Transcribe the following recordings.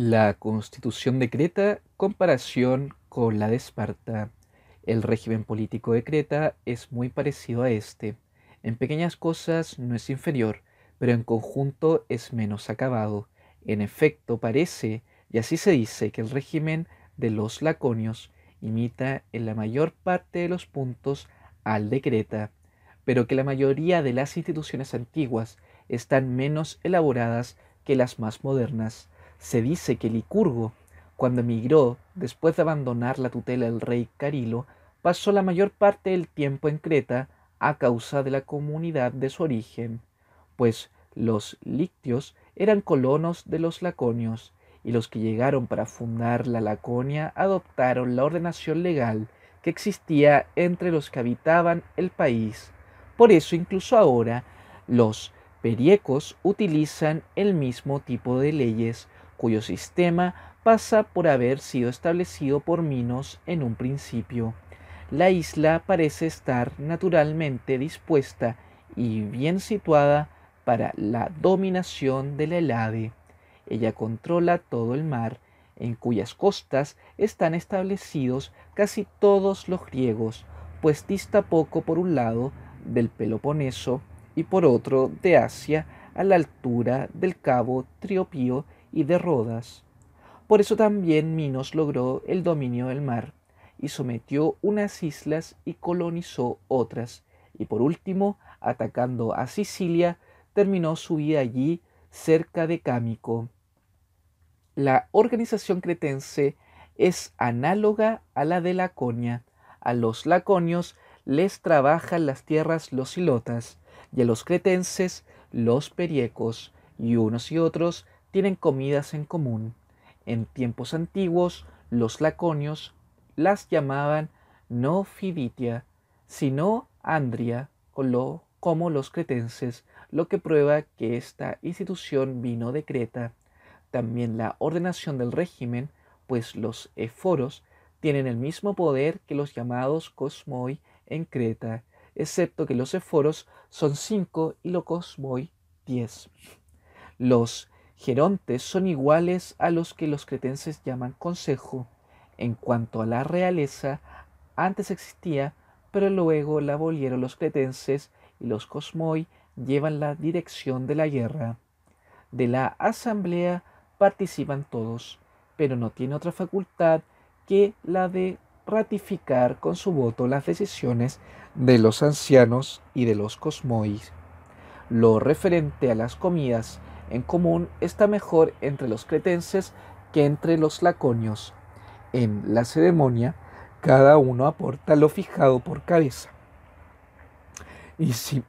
La Constitución de Creta, comparación con la de Esparta. El régimen político de Creta es muy parecido a este. En pequeñas cosas no es inferior, pero en conjunto es menos acabado. En efecto, parece, y así se dice, que el régimen de los laconios imita en la mayor parte de los puntos al de Creta, pero que la mayoría de las instituciones antiguas están menos elaboradas que las más modernas. Se dice que Licurgo, cuando emigró después de abandonar la tutela del rey Carilo, pasó la mayor parte del tiempo en Creta a causa de la comunidad de su origen, pues los lictios eran colonos de los laconios, y los que llegaron para fundar la Laconia adoptaron la ordenación legal que existía entre los que habitaban el país. Por eso incluso ahora los periecos utilizan el mismo tipo de leyes, cuyo sistema pasa por haber sido establecido por Minos en un principio. La isla parece estar naturalmente dispuesta y bien situada para la dominación de la Helade. Ella controla todo el mar, en cuyas costas están establecidos casi todos los griegos, pues dista poco por un lado del Peloponeso y por otro de Asia a la altura del cabo Triopío y de Rodas. Por eso también Minos logró el dominio del mar, y sometió unas islas y colonizó otras, y por último, atacando a Sicilia, terminó su vida allí cerca de Cámico. La organización cretense es análoga a la de Laconia. A los laconios les trabajan las tierras los ilotas, y a los cretenses los periecos, y unos y otros tienen comidas en común. En tiempos antiguos, los laconios las llamaban no Fiditia, sino Andria, como los cretenses, lo que prueba que esta institución vino de Creta. También la ordenación del régimen, pues los éforos tienen el mismo poder que los llamados cosmoi en Creta, excepto que los éforos son 5 y los cosmoi 10. Los gerontes son iguales a los que los cretenses llaman consejo. En cuanto a la realeza, antes existía, pero luego la abolieron los cretenses y los cosmoi llevan la dirección de la guerra. De la asamblea participan todos, pero no tiene otra facultad que la de ratificar con su voto las decisiones de los ancianos y de los cosmois. Lo referente a las comidas en común está mejor entre los cretenses que entre los laconios. En la ceremonia, cada uno aporta lo fijado por cabeza. Y si,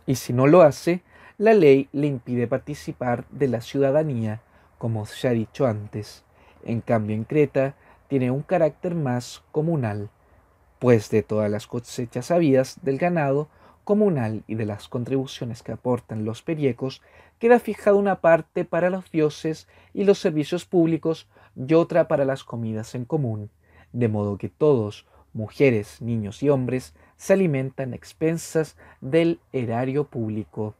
y si no lo hace, la ley le impide participar de la ciudadanía, como se ha dicho antes. En cambio, en Creta tiene un carácter más comunal, pues de todas las cosechas habidas del ganado comunal y de las contribuciones que aportan los periecos, queda fijada una parte para los dioses y los servicios públicos y otra para las comidas en común, de modo que todos, mujeres, niños y hombres, se alimentan a expensas del erario público.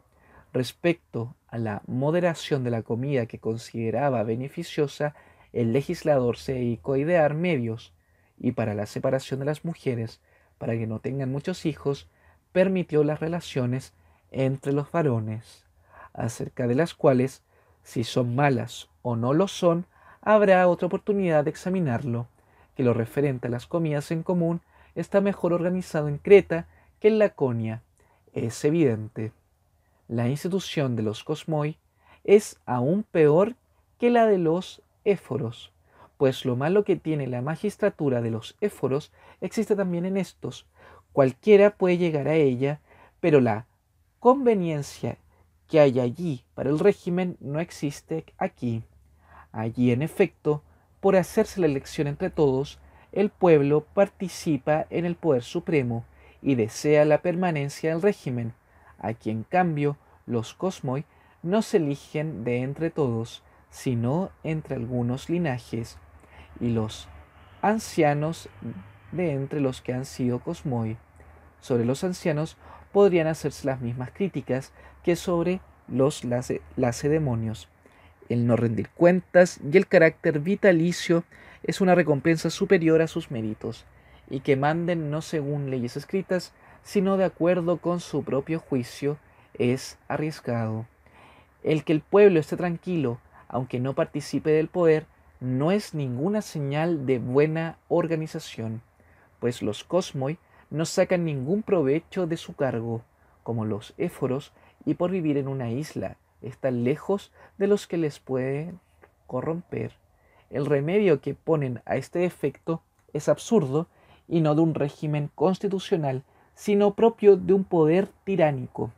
Respecto a la moderación de la comida que consideraba beneficiosa, el legislador se dedicó a idear medios, y para la separación de las mujeres, para que no tengan muchos hijos, permitió las relaciones entre los varones, acerca de las cuales, si son malas o no lo son, habrá otra oportunidad de examinarlo, que lo referente a las comidas en común está mejor organizado en Creta que en Laconia. Es evidente. La institución de los cosmoi es aún peor que la de los éforos, pues lo malo que tiene la magistratura de los éforos existe también en estos. Cualquiera puede llegar a ella, pero la conveniencia que hay allí para el régimen no existe aquí. Allí, en efecto, por hacerse la elección entre todos, el pueblo participa en el poder supremo y desea la permanencia del régimen. Aquí, en cambio, los cosmoi no se eligen de entre todos, sino entre algunos linajes, y los ancianos de entre los que han sido cosmoi. Sobre los ancianos podrían hacerse las mismas críticas que sobre los lacedemonios. el no rendir cuentas y el carácter vitalicio es una recompensa superior a sus méritos, y que manden no según leyes escritas, sino de acuerdo con su propio juicio, es arriesgado. El que el pueblo esté tranquilo, aunque no participe del poder, no es ninguna señal de buena organización, pues los cosmoi no sacan ningún provecho de su cargo, como los éforos, y por vivir en una isla están lejos de los que les pueden corromper. El remedio que ponen a este defecto es absurdo y no de un régimen constitucional, sino propio de un poder tiránico.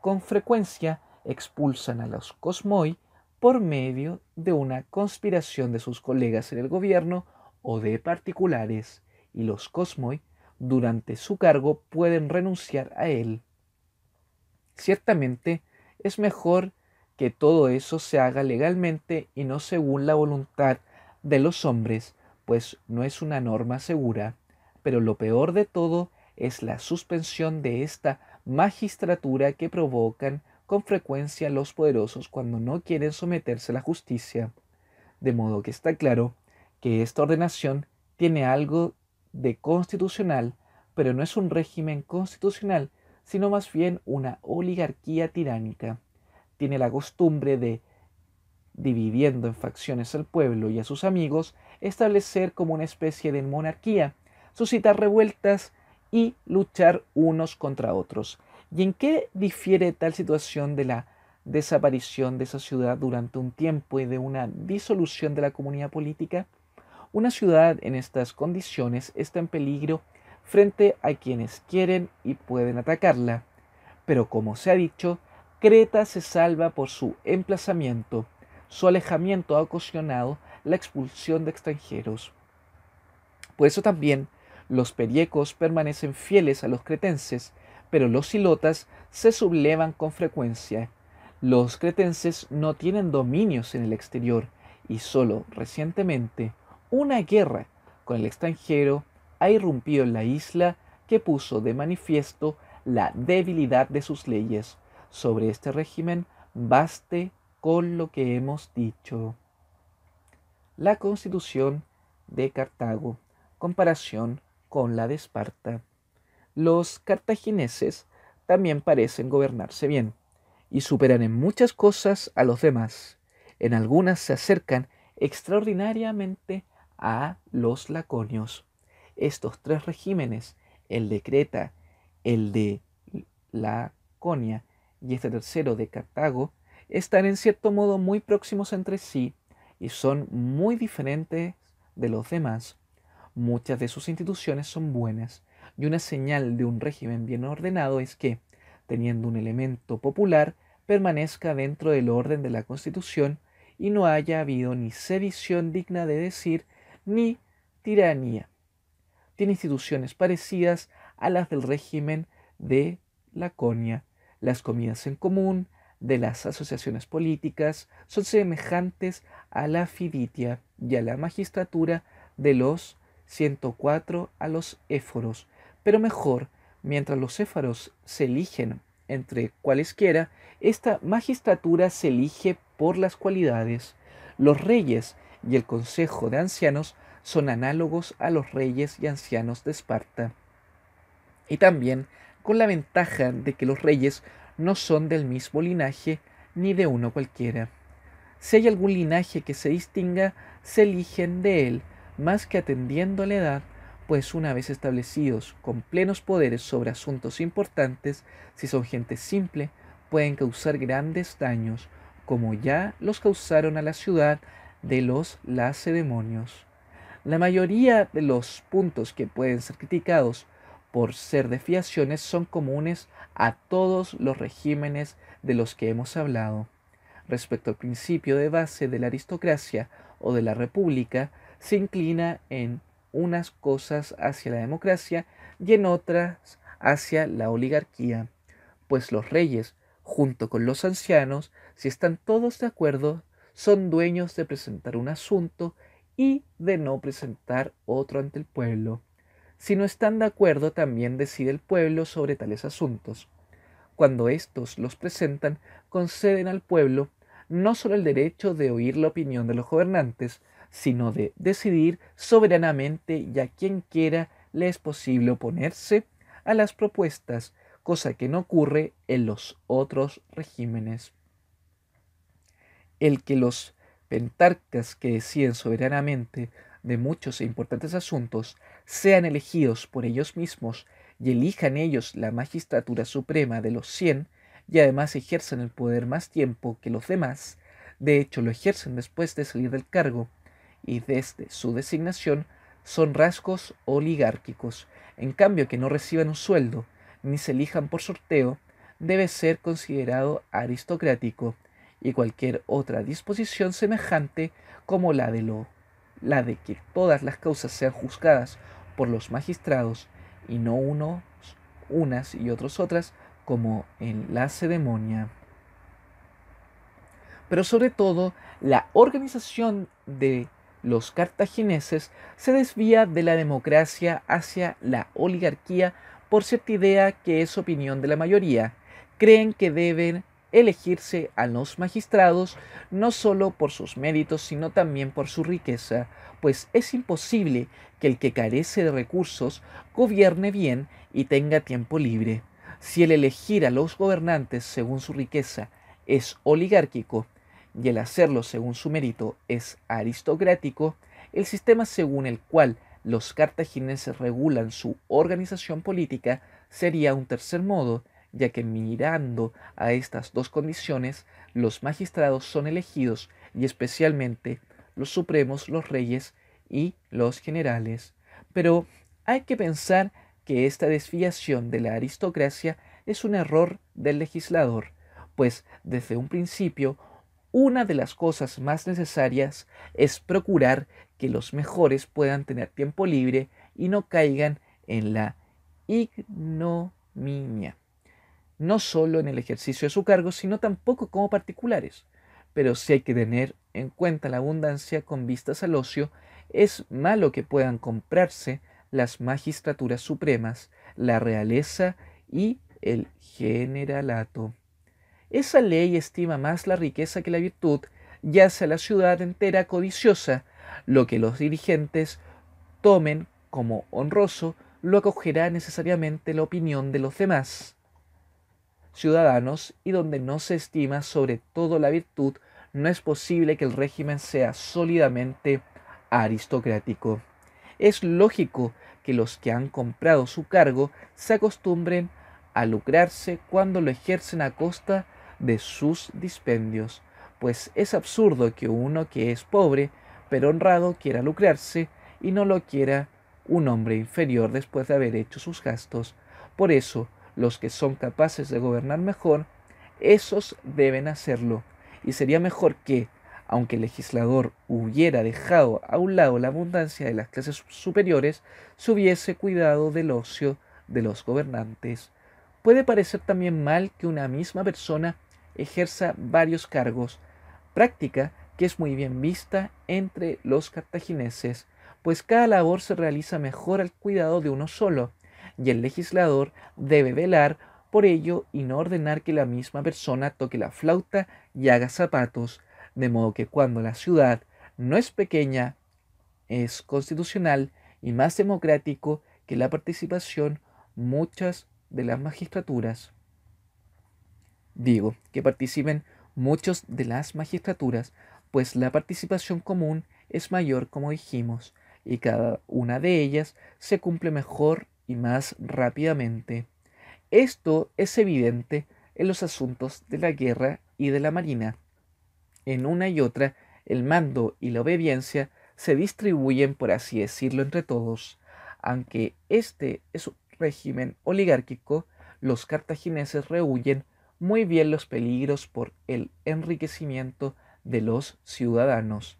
Con frecuencia expulsan a los cosmoi por medio de una conspiración de sus colegas en el gobierno o de particulares, y los cosmoi durante su cargo pueden renunciar a él. Ciertamente es mejor que todo eso se haga legalmente y no según la voluntad de los hombres, pues no es una norma segura, pero lo peor de todo es la suspensión de esta magistratura que provocan con frecuencia los poderosos cuando no quieren someterse a la justicia. De modo que está claro que esta ordenación tiene algo de constitucional, pero no es un régimen constitucional, sino más bien una oligarquía tiránica. Tiene la costumbre de, dividiendo en facciones al pueblo y a sus amigos, establecer como una especie de monarquía, suscitar revueltas y luchar unos contra otros. ¿Y en qué difiere tal situación de la desaparición de esa ciudad durante un tiempo y de una disolución de la comunidad política? Una ciudad en estas condiciones está en peligro frente a quienes quieren y pueden atacarla, pero como se ha dicho, Creta se salva por su emplazamiento. Su alejamiento ha ocasionado la expulsión de extranjeros. Por eso también los periecos permanecen fieles a los cretenses, pero los ilotas se sublevan con frecuencia. Los cretenses no tienen dominios en el exterior y solo recientemente una guerra con el extranjero ha irrumpido en la isla que puso de manifiesto la debilidad de sus leyes. Sobre este régimen baste con lo que hemos dicho. La Constitución de Cartago, comparación con la de Esparta. Los cartagineses también parecen gobernarse bien y superan en muchas cosas a los demás. En algunas se acercan extraordinariamente a los laconios. Estos tres regímenes, el de Creta, el de Laconia y este tercero de Cartago, están en cierto modo muy próximos entre sí y son muy diferentes de los demás. Muchas de sus instituciones son buenas, y una señal de un régimen bien ordenado es que, teniendo un elemento popular, permanezca dentro del orden de la Constitución y no haya habido ni sedición digna de decir, ni tiranía. Tiene instituciones parecidas a las del régimen de Laconia. Las comidas en común de las asociaciones políticas son semejantes a la fiditia y a la magistratura de los 104 a los éforos, pero mejor, mientras los éforos se eligen entre cualesquiera, esta magistratura se elige por las cualidades. Los reyes y el consejo de ancianos son análogos a los reyes y ancianos de Esparta, y también con la ventaja de que los reyes no son del mismo linaje ni de uno cualquiera. Si hay algún linaje que se distinga, se eligen de él, más que atendiendo a la edad, pues una vez establecidos con plenos poderes sobre asuntos importantes, si son gente simple, pueden causar grandes daños, como ya los causaron a la ciudad de los lacedemonios. La mayoría de los puntos que pueden ser criticados por ser desviaciones son comunes a todos los regímenes de los que hemos hablado. Respecto al principio de base de la aristocracia o de la república, se inclina en unas cosas hacia la democracia y en otras hacia la oligarquía, pues los reyes, junto con los ancianos, si están todos de acuerdo, son dueños de presentar un asunto y de no presentar otro ante el pueblo. Si no están de acuerdo, también decide el pueblo sobre tales asuntos. Cuando éstos los presentan, conceden al pueblo no solo el derecho de oír la opinión de los gobernantes, sino de decidir soberanamente y a quien quiera le es posible oponerse a las propuestas, cosa que no ocurre en los otros regímenes. El que los pentarcas que deciden soberanamente de muchos e importantes asuntos sean elegidos por ellos mismos y elijan ellos la magistratura suprema de los 100 y además ejerzan el poder más tiempo que los demás, de hecho lo ejercen después de salir del cargo y desde su designación, son rasgos oligárquicos. En cambio, que no reciban un sueldo ni se elijan por sorteo debe ser considerado aristocrático, y cualquier otra disposición semejante como la de que todas las causas sean juzgadas por los magistrados y no unas y otros otras, como en la ceremonia. Pero sobre todo, la organización de los cartagineses se desvía de la democracia hacia la oligarquía por cierta idea que es opinión de la mayoría. Creen que deben elegirse a los magistrados no solo por sus méritos, sino también por su riqueza, pues es imposible que el que carece de recursos gobierne bien y tenga tiempo libre. Si el elegir a los gobernantes según su riqueza es oligárquico y el hacerlo según su mérito es aristocrático, el sistema según el cual los cartagineses regulan su organización política sería un tercer modo, ya que mirando a estas dos condiciones, los magistrados son elegidos y especialmente los supremos, los reyes y los generales. Pero hay que pensar que esta desviación de la aristocracia es un error del legislador, pues desde un principio una de las cosas más necesarias es procurar que los mejores puedan tener tiempo libre y no caigan en la ignominia, no solo en el ejercicio de su cargo, sino tampoco como particulares. Pero si hay que tener en cuenta la abundancia con vistas al ocio, es malo que puedan comprarse las magistraturas supremas, la realeza y el generalato. Esa ley estima más la riqueza que la virtud y hace a la ciudad entera codiciosa. Lo que los dirigentes tomen como honroso lo acogerá necesariamente la opinión de los demás ciudadanos, y donde no se estima sobre todo la virtud, no es posible que el régimen sea sólidamente aristocrático. Es lógico que los que han comprado su cargo se acostumbren a lucrarse cuando lo ejercen a costa de sus dispendios, pues es absurdo que uno que es pobre pero honrado quiera lucrarse y no lo quiera un hombre inferior después de haber hecho sus gastos. Por eso, los que son capaces de gobernar mejor, esos deben hacerlo, y sería mejor que, aunque el legislador hubiera dejado a un lado la abundancia de las clases superiores, se hubiese cuidado del ocio de los gobernantes. Puede parecer también mal que una misma persona ejerza varios cargos, práctica que es muy bien vista entre los cartagineses, pues cada labor se realiza mejor al cuidado de uno solo, y el legislador debe velar por ello y no ordenar que la misma persona toque la flauta y haga zapatos, de modo que cuando la ciudad no es pequeña, es constitucional y más democrático que la participación muchas de las magistraturas. Digo, que participen muchos de las magistraturas, pues la participación común es mayor, como dijimos, y cada una de ellas se cumple mejor y más rápidamente. Esto es evidente en los asuntos de la guerra y de la marina. En una y otra, el mando y la obediencia se distribuyen, por así decirlo, entre todos. Aunque este es un régimen oligárquico, los cartagineses rehuyen muy bien los peligros por el enriquecimiento de los ciudadanos,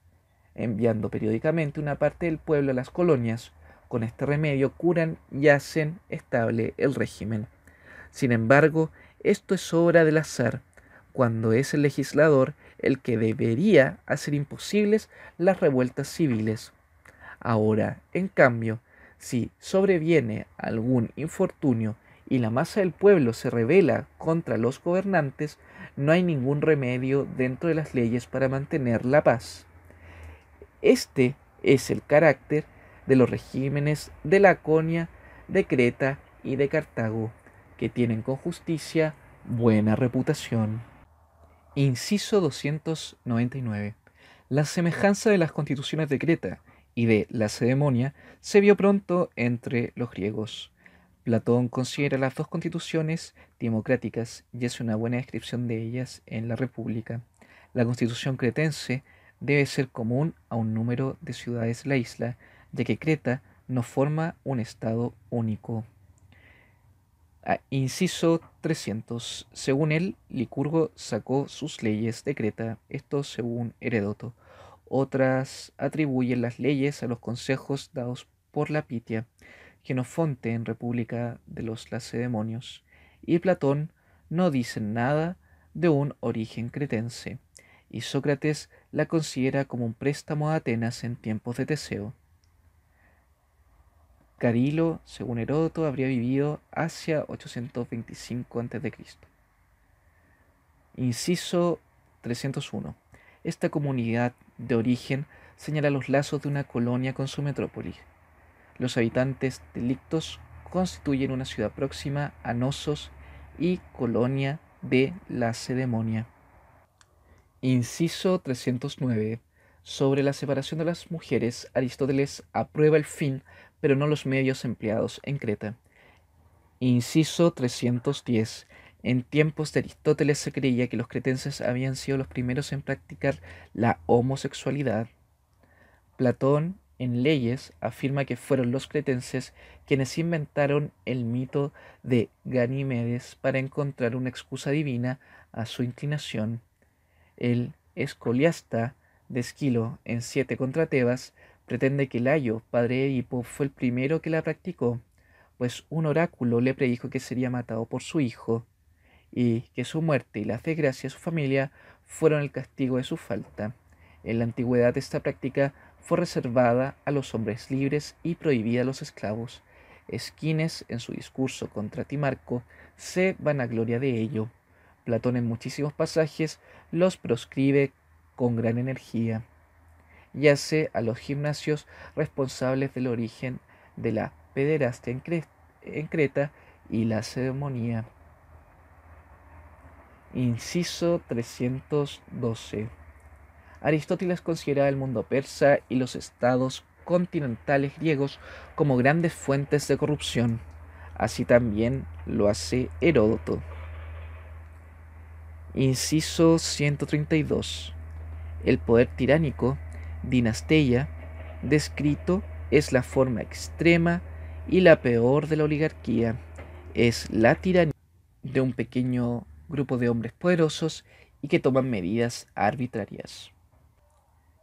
enviando periódicamente una parte del pueblo a las colonias. Con este remedio curan y hacen estable el régimen. Sin embargo, esto es obra del azar, cuando es el legislador el que debería hacer imposibles las revueltas civiles. Ahora, en cambio, si sobreviene algún infortunio y la masa del pueblo se rebela contra los gobernantes, no hay ningún remedio dentro de las leyes para mantener la paz. Este es el carácter de los regímenes de Laconia, de Creta y de Cartago, que tienen con justicia buena reputación. Inciso 299. La semejanza de las constituciones de Creta y de Lacedemonia se vio pronto entre los griegos. Platón considera las dos constituciones democráticas y hace una buena descripción de ellas en la República. La constitución cretense debe ser común a un número de ciudades de la isla, ya que Creta no forma un estado único. Inciso 300. Según él, Licurgo sacó sus leyes de Creta, esto según Heródoto. Otras atribuyen las leyes a los consejos dados por la Pitia, Genofonte en República de los Lacedemonios, y Platón no dice nada de un origen cretense, y Sócrates la considera como un préstamo a Atenas en tiempos de Teseo. Carilo, según Heródoto, habría vivido hacia 825 a.C. Inciso 301. Esta comunidad de origen señala los lazos de una colonia con su metrópoli. Los habitantes de Lictos constituyen una ciudad próxima a Nosos y colonia de Lacedemonia. Inciso 309. Sobre la separación de las mujeres, Aristóteles aprueba el fin, pero no los medios empleados en Creta. Inciso 310. En tiempos de Aristóteles se creía que los cretenses habían sido los primeros en practicar la homosexualidad. Platón, en Leyes, afirma que fueron los cretenses quienes inventaron el mito de Ganímedes para encontrar una excusa divina a su inclinación. El escoliasta de Esquilo, en 7 contra Tebas, pretende que Layo, padre de Edipo, fue el primero que la practicó, pues un oráculo le predijo que sería matado por su hijo, y que su muerte y las desgracias de su familia fueron el castigo de su falta. En la antigüedad esta práctica fue reservada a los hombres libres y prohibida a los esclavos. Esquines, en su discurso contra Timarco, se vanagloria de ello. Platón en muchísimos pasajes los proscribe con gran energía y hace a los gimnasios responsables del origen de la pederastia en Creta y la ceremonia. Inciso 312. Aristóteles consideraba el mundo persa y los estados continentales griegos como grandes fuentes de corrupción. Así también lo hace Heródoto. Inciso 132. El poder tiránico, dinasteia, descrito es la forma extrema y la peor de la oligarquía. Es la tiranía de un pequeño grupo de hombres poderosos y que toman medidas arbitrarias.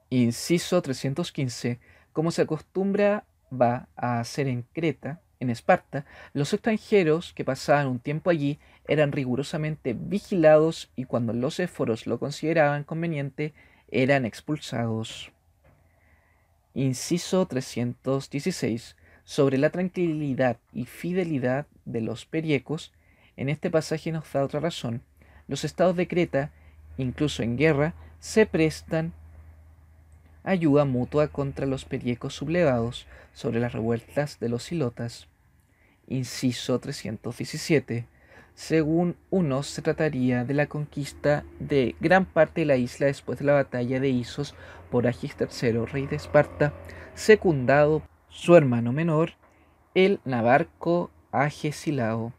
Inciso 315. Como se acostumbra va a hacer en Creta, en Esparta, los extranjeros que pasaban un tiempo allí eran rigurosamente vigilados y cuando los éforos lo consideraban conveniente, eran expulsados. Inciso 316. Sobre la tranquilidad y fidelidad de los periecos, en este pasaje nos da otra razón. Los estados de Creta, incluso en guerra, se prestan ayuda mutua contra los periecos sublevados sobre las revueltas de los ilotas. Inciso 317. Según unos, se trataría de la conquista de gran parte de la isla después de la batalla de Isos por Agis III, rey de Esparta, secundado por su hermano menor, el navarco Agesilao.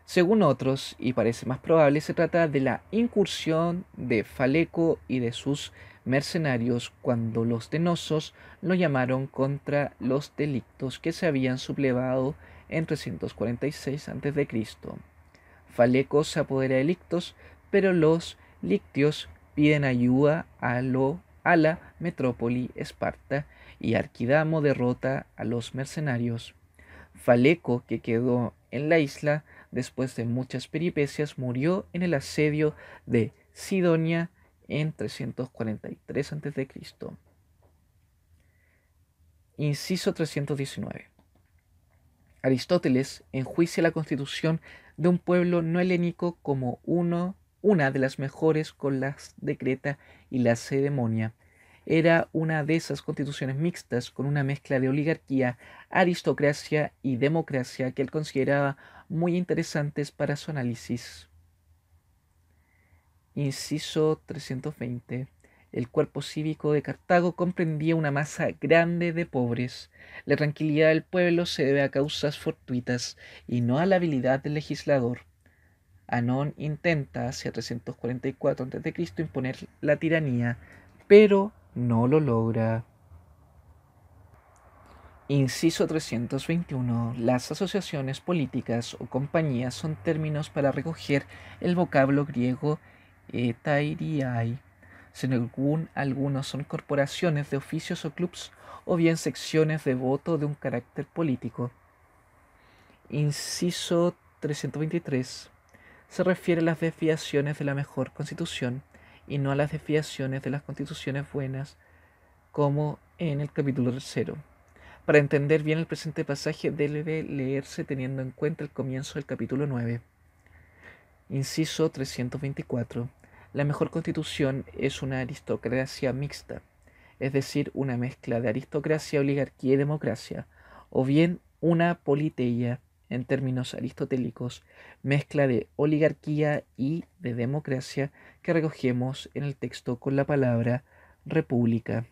Según otros, y parece más probable, se trata de la incursión de Faleco y de sus mercenarios cuando los denosos lo llamaron contra los delictos que se habían sublevado en 346 a.C. Faleco se apodera de Lictos, pero los lictios piden ayuda a la metrópoli Esparta y Arquidamo derrota a los mercenarios. Faleco, que quedó en la isla después de muchas peripecias, murió en el asedio de Sidonia en 343 a.C. Inciso 319. Aristóteles enjuicia la constitución de un pueblo no helénico como una de las mejores con las de Creta y la Lacedemonia. Era una de esas constituciones mixtas con una mezcla de oligarquía, aristocracia y democracia que él consideraba muy interesantes para su análisis. Inciso 320. El cuerpo cívico de Cartago comprendía una masa grande de pobres. La tranquilidad del pueblo se debe a causas fortuitas y no a la habilidad del legislador. Anón intenta hacia 344 a.C. imponer la tiranía, pero no lo logra. Inciso 321. Las asociaciones políticas o compañías son términos para recoger el vocablo griego etairiai. Según algunos son corporaciones de oficios o clubs o bien secciones de voto de un carácter político. Inciso 323. Se refiere a las desviaciones de la mejor constitución y no a las desviaciones de las constituciones buenas, como en el capítulo 3. Para entender bien el presente pasaje debe leerse teniendo en cuenta el comienzo del capítulo 9. Inciso 324. La mejor constitución es una aristocracia mixta, es decir, una mezcla de aristocracia, oligarquía y democracia, o bien una politeia, en términos aristotélicos, mezcla de oligarquía y de democracia que recogemos en el texto con la palabra república.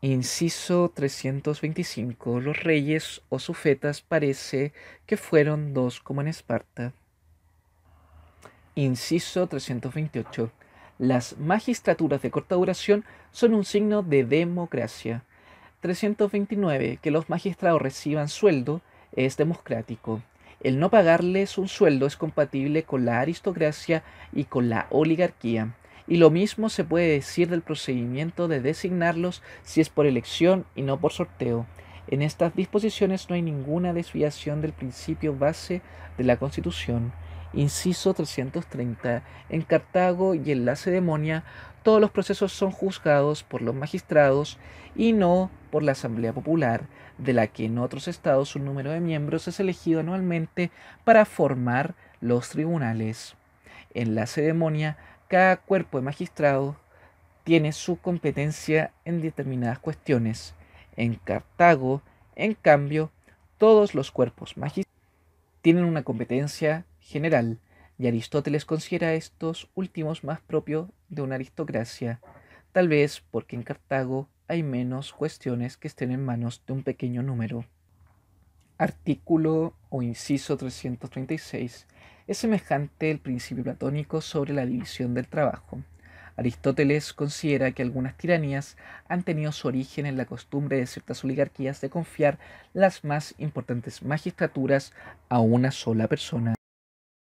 Inciso 325. Los reyes o sufetas parece que fueron dos como en Esparta. Inciso 328. Las magistraturas de corta duración son un signo de democracia. 329. Que los magistrados reciban sueldo es democrático. El no pagarles un sueldo es compatible con la aristocracia y con la oligarquía. Y lo mismo se puede decir del procedimiento de designarlos si es por elección y no por sorteo. En estas disposiciones no hay ninguna desviación del principio base de la Constitución. Inciso 330. En Cartago y en Lacedemonia todos los procesos son juzgados por los magistrados y no por la Asamblea Popular, de la que en otros estados un número de miembros es elegido anualmente para formar los tribunales. En Lacedemonia, cada cuerpo de magistrados tiene su competencia en determinadas cuestiones. En Cartago, en cambio, todos los cuerpos magistrales tienen una competencia general, y Aristóteles considera estos últimos más propios de una aristocracia, tal vez porque en Cartago hay menos cuestiones que estén en manos de un pequeño número. Artículo o inciso 336. Es semejante el principio platónico sobre la división del trabajo. Aristóteles considera que algunas tiranías han tenido su origen en la costumbre de ciertas oligarquías de confiar las más importantes magistraturas a una sola persona.